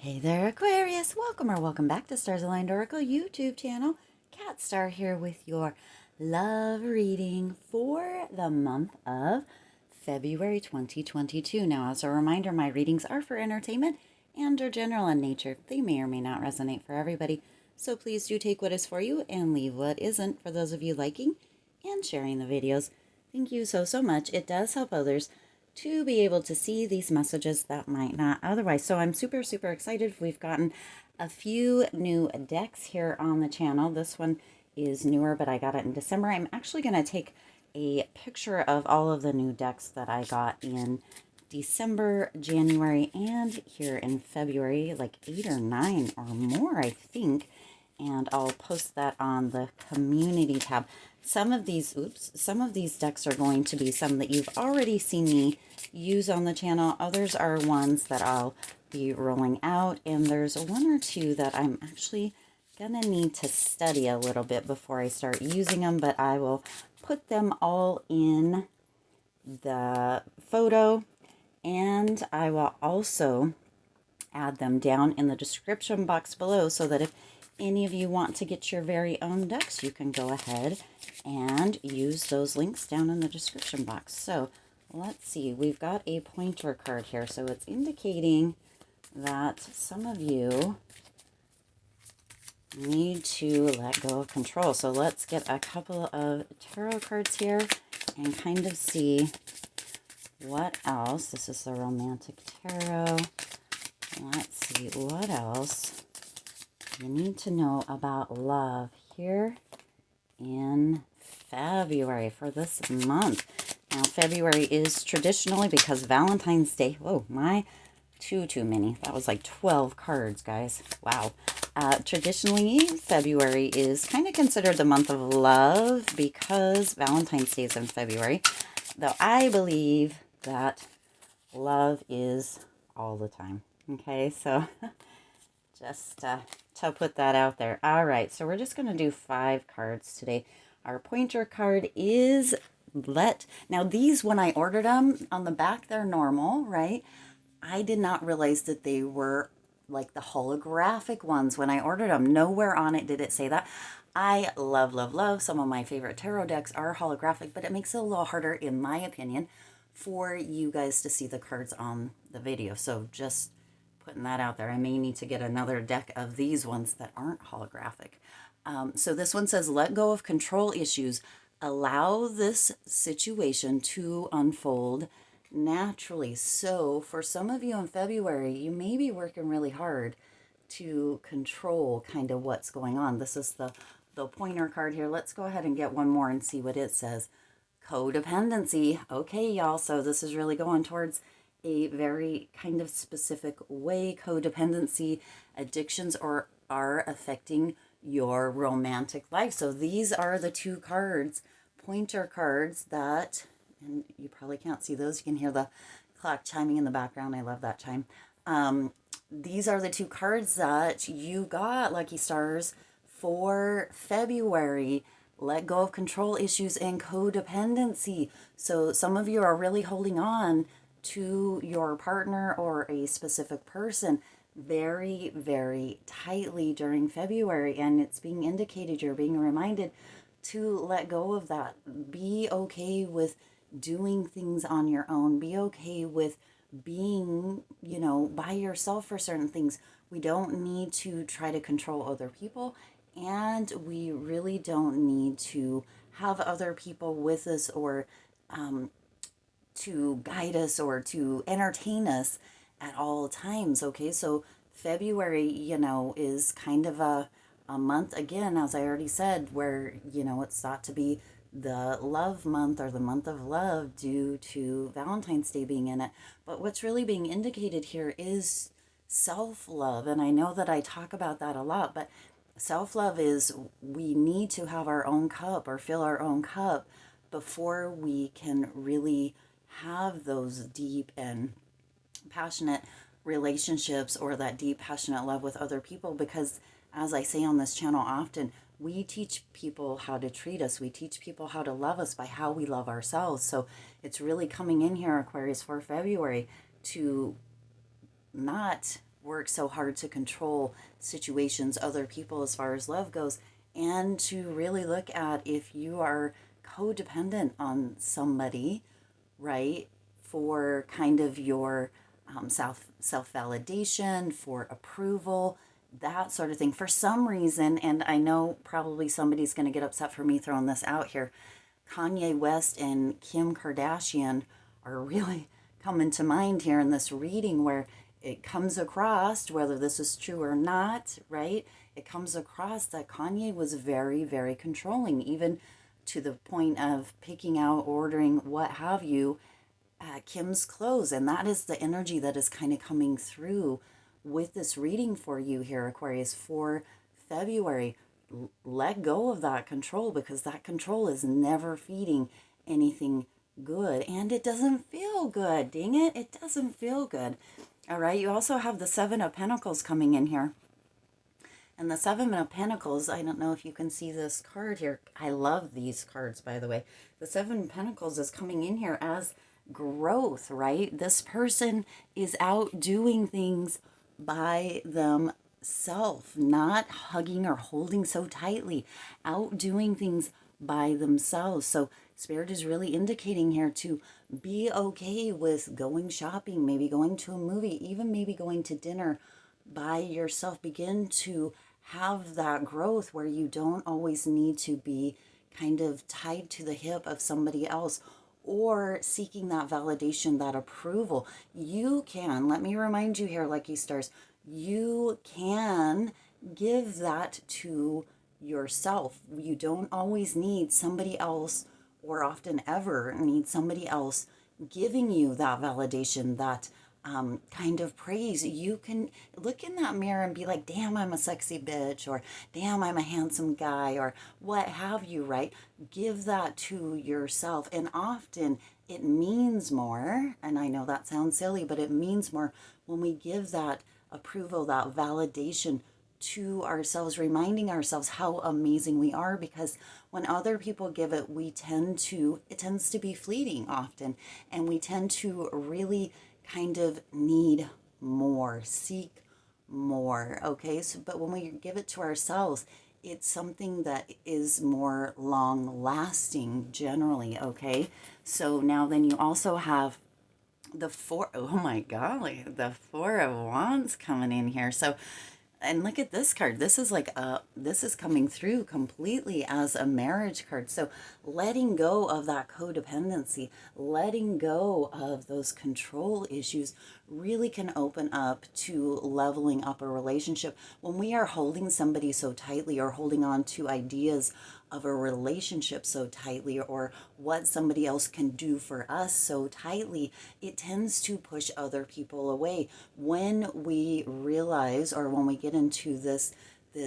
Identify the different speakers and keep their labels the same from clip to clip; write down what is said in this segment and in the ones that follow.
Speaker 1: Hey there, Aquarius! Welcome or welcome back to Stars Aligned Oracle YouTube channel. Cat Star here with your love reading for the month of February 2022. Now, as a reminder, my readings are for entertainment and are general in nature. They may or may not resonate for everybody, so please do take what is for you and leave what isn't for those of you liking and sharing the videos. Thank you so much. It does help others to be able to see these messages that might not otherwise. So I'm super excited. We've gotten a few new decks here on the channel. This one is newer, but I got it in December. I'm actually going to take a picture of all of the new decks that I got in December, January, and here in February, like 8 or 9 or more, I think. And I'll post that on the community tab. Some of these decks are going to be some that you've already seen me use on the channel. Others are ones that I'll be rolling out, and there's one or two that I'm actually gonna need to study a little bit before I start using them, but I will put them all in the photo, and I will also add them down in the description box below so that if any of you want to get your very own decks, you can go ahead and use those links down in the description box. So let's see, we've got a pointer card here, so it's indicating that some of you need to let go of control. So let's get a couple of tarot cards here and kind of see what else. This is the romantic tarot. Let's see what else you need to know about love here in February for this month. Now, February is traditionally, because Valentine's Day, whoa, too many. That was like 12 cards, guys. Wow. Traditionally, February is kind of considered the month of love because Valentine's Day is in February, though I believe that love is all the time. Okay, so just to put that out there. All right, so we're just going to do 5 cards today. Our pointer card is Now, these, when I ordered them, on the back, they're normal, right? I did not realize that they were like the holographic ones when I ordered them. Nowhere on it did it say that. I love. Some of my favorite tarot decks are holographic, but it makes it a little harder, in my opinion, for you guys to see the cards on the video. So just putting that out there. I may need to get another deck of these ones that aren't holographic. So this one says, let go of control issues. Allow this situation to unfold naturally. So for some of you in February, you may be working really hard to control kind of what's going on. This is the pointer card here. Let's go ahead and get one more and see what it says. Codependency. Okay, y'all. So this is really going towards a very kind of specific way. Codependency, addictions are affecting your romantic life. So these are the 2 cards, pointer cards, that, and you probably can't see those. You can hear the clock chiming in the background. I love that chime. These are the 2 cards that you got, lucky stars, for February. Let go of control issues and codependency. So some of you are really holding on to your partner or a specific person very tightly during February, and it's being indicated, you're being reminded to let go of that. Be okay with doing things on your own. Be okay with being, by yourself for certain things. We don't need to try to control other people, and we really don't need to have other people with us or to guide us or to entertain us at all times. Okay, so February, is kind of a month, again, as I already said, where, it's thought to be the love month or the month of love due to Valentine's Day being in it. But what's really being indicated here is self-love. And I know that I talk about that a lot, but self-love is, we need to have our own cup or fill our own cup before we can really have those deep and passionate relationships or that deep passionate love with other people. Because as I say on this channel often, we teach people how to treat us. We teach people how to love us by how we love ourselves. So it's really coming in here, Aquarius, for February, to not work so hard to control situations, other people as far as love goes, and to really look at if you are codependent on somebody, right, for kind of your self validation, for approval, that sort of thing. For some reason, and I know probably somebody's going to get upset for me throwing this out here, Kanye West and Kim Kardashian are really coming to mind here in this reading, where it comes across, whether this is true or not, right? It comes across that Kanye was very, very controlling, even to the point of picking out, ordering, what have you, Kim's clothes. And that is the energy that is kind of coming through with this reading for you here, Aquarius, for February. Let go of that control, because that control is never feeding anything good, and it doesn't feel good. Dang it, it doesn't feel good. All right, you also have the Seven of Pentacles coming in here. And the Seven of Pentacles, I don't know if you can see this card here. I love these cards, by the way. The Seven of Pentacles is coming in here as growth, right? This person is out doing things by themselves, not hugging or holding so tightly, out doing things by themselves. So Spirit is really indicating here to be okay with going shopping, maybe going to a movie, even maybe going to dinner by yourself. Begin to have that growth where you don't always need to be kind of tied to the hip of somebody else or seeking that validation, that approval. You can, let me remind you here, lucky stars, you can give that to yourself. You don't always need somebody else, or often ever need somebody else giving you that validation, that kind of praise. You can look in that mirror and be like, damn, I'm a sexy bitch, or damn, I'm a handsome guy, or what have you, right? Give that to yourself. And often it means more, and I know that sounds silly, but it means more when we give that approval, that validation to ourselves, reminding ourselves how amazing we are, because when other people give it, it tends to be fleeting often, and we tend to really kind of need more, seek more, okay? So, but when we give it to ourselves, it's something that is more long lasting generally, okay? So now then you also have the oh my golly, the Four of Wands coming in here. So, and look at this card. This is like this is coming through completely as a marriage card. So letting go of that codependency, letting go of those control issues really can open up to leveling up a relationship. When we are holding somebody so tightly, or holding on to ideas of a relationship so tightly, or what somebody else can do for us so tightly, it tends to push other people away. When we realize, or when we get into this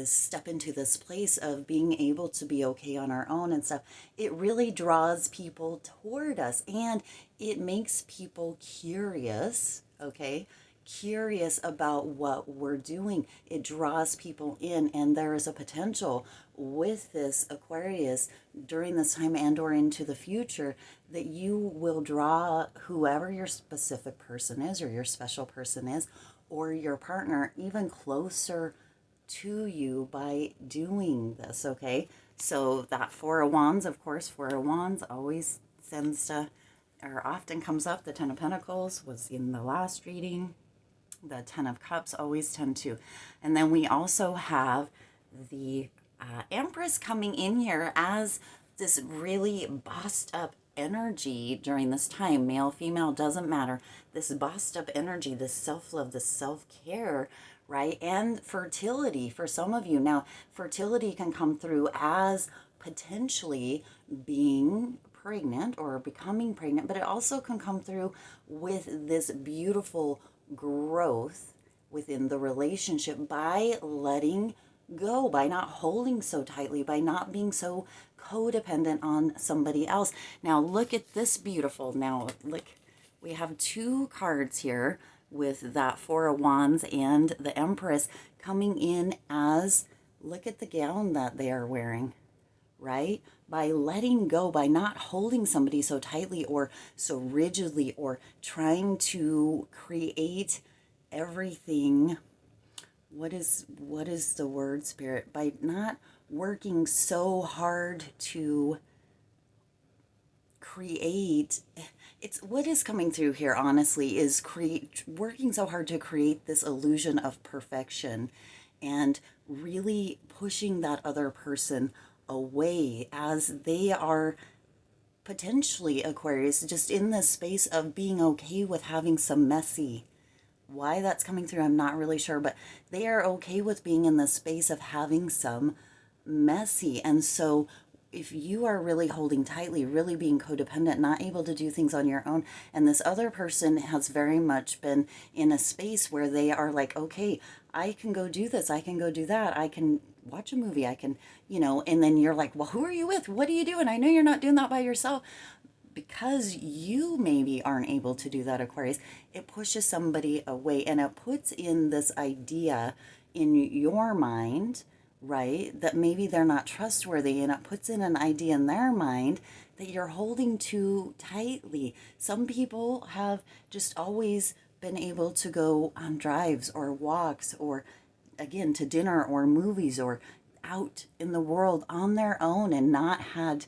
Speaker 1: step into this place of being able to be okay on our own and stuff, it really draws people toward us, and it makes people curious, okay? Curious about what we're doing. It draws people in, and there is a potential with this Aquarius during this time and or into the future that you will draw whoever your specific person is, or your special person is, or your partner even closer to you by doing this, okay? So that Four of Wands, of course, Four of Wands always tends to, or often comes up. The Ten of Pentacles was in the last reading. The Ten of Cups always tend to. And then we also have the Empress coming in here as this really bossed up energy during this time. Male, female, doesn't matter. This bossed up energy, this self-love, this self-care, right? And fertility for some of you. Now, fertility can come through as potentially being pregnant or becoming pregnant, but it also can come through with this beautiful growth within the relationship by letting go, by not holding so tightly, by not being so codependent on somebody else. Now look at this beautiful, now look, we have two cards here with that Four of Wands and the Empress coming in as, look at the gown that they are wearing, right? By letting go, by not holding somebody so tightly or so rigidly, or trying to create everything what is the word, Spirit? By not working so hard to create, it's what is coming through here, honestly, is working so hard to create this illusion of perfection and really pushing that other person away as they are potentially, Aquarius, just in this space of being okay with having some messy. Why that's coming through, I'm not really sure, but they are okay with being in the space of having some messy. And so if you are really holding tightly, really being codependent, not able to do things on your own, and this other person has very much been in a space where they are like, okay, I can go do this, I can go do that, I can watch a movie, I can, and then you're like, well, who are you with? What are you doing? I know you're not doing that by yourself. Because you maybe aren't able to do that, Aquarius, it pushes somebody away and it puts in this idea in your mind, right, that maybe they're not trustworthy, and it puts in an idea in their mind that you're holding too tightly. Some people have just always been able to go on drives or walks or, again, to dinner or movies or out in the world on their own and not had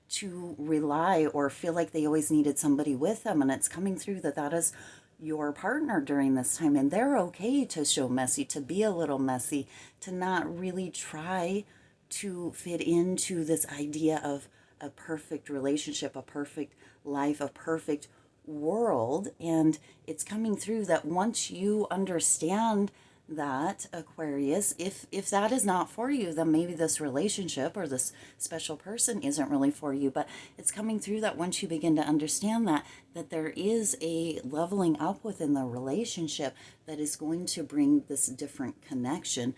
Speaker 1: to rely or feel like they always needed somebody with them. And it's coming through that that is your partner during this time, and they're okay to show messy, to be a little messy, to not really try to fit into this idea of a perfect relationship, a perfect life, a perfect world. And it's coming through that once you understand that, Aquarius, if that is not for you, then maybe this relationship or this special person isn't really for you. But it's coming through that once you begin to understand that there is a leveling up within the relationship that is going to bring this different connection,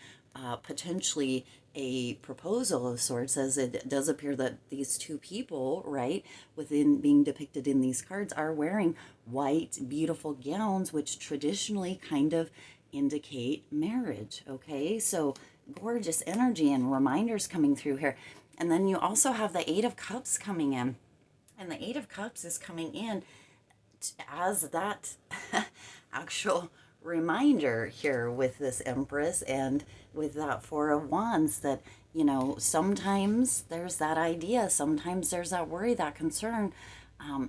Speaker 1: potentially a proposal of sorts, as it does appear that these two people, right, within being depicted in these cards, are wearing white, beautiful gowns, which traditionally kind of indicate marriage. Okay, so gorgeous energy and reminders coming through here. And then you also have the Eight of Cups coming in, and the Eight of Cups is coming in as that actual reminder here with this Empress and with that Four of Wands, that sometimes there's that idea, sometimes there's that worry, that concern.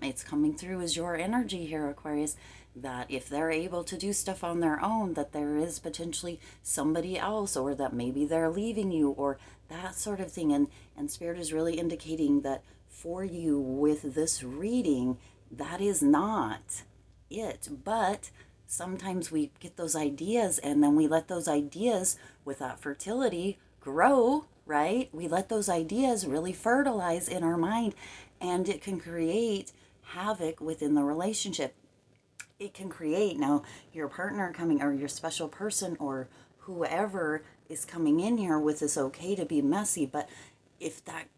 Speaker 1: It's coming through as your energy here, Aquarius, that if they're able to do stuff on their own, that there is potentially somebody else, or that maybe they're leaving you, or that sort of thing. And Spirit is really indicating that for you with this reading, that is not it. But sometimes we get those ideas and then we let those ideas with that fertility grow, right? We let those ideas really fertilize in our mind, and it can create havoc within the relationship. It can create, now your partner coming, or your special person, or whoever is coming in here with this okay to be messy, but if that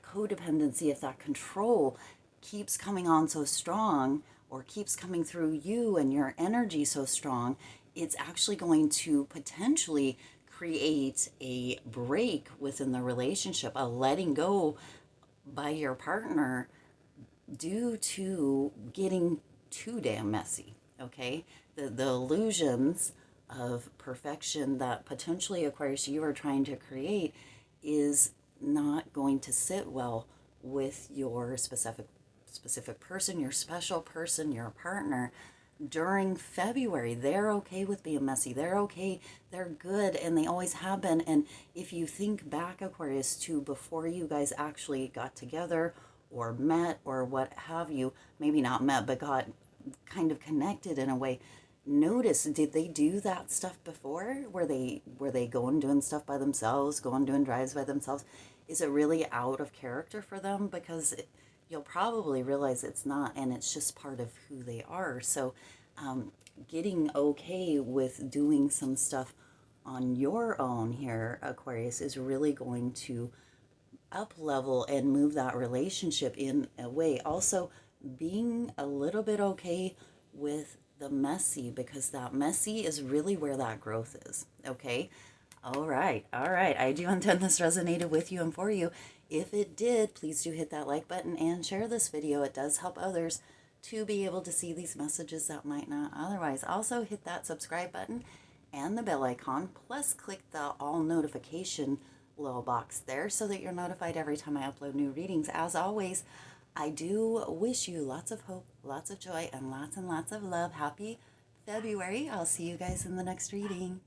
Speaker 1: codependency, if that control keeps coming on so strong, or keeps coming through you and your energy so strong, it's actually going to potentially create a break within the relationship, a letting go by your partner due to getting too damn messy. Okay, the illusions of perfection that potentially, Aquarius, you are trying to create is not going to sit well with your specific person, your special person, your partner. During February, they're okay with being messy, they're okay, they're good, and they always have been. And if you think back, Aquarius, to before you guys actually got together or met or what have you, maybe not met, but got kind of connected in a way, notice, did they do that stuff before? Were they going doing stuff by themselves, going doing drives by themselves? Is it really out of character for them? Because you'll probably realize it's not, and it's just part of who they are. So getting okay with doing some stuff on your own here, Aquarius, is really going to up level and move that relationship in a way. Also, being a little bit okay with the messy, because that messy is really where that growth is. Okay. All right. I do intend this resonated with you and for you. If it did, please do hit that like button and share this video. It does help others to be able to see these messages that might not otherwise. Also hit that subscribe button and the bell icon, plus click the all notification little box there so that you're notified every time I upload new readings. As always, I do wish you lots of hope, lots of joy, and lots of love. Happy February. I'll see you guys in the next reading.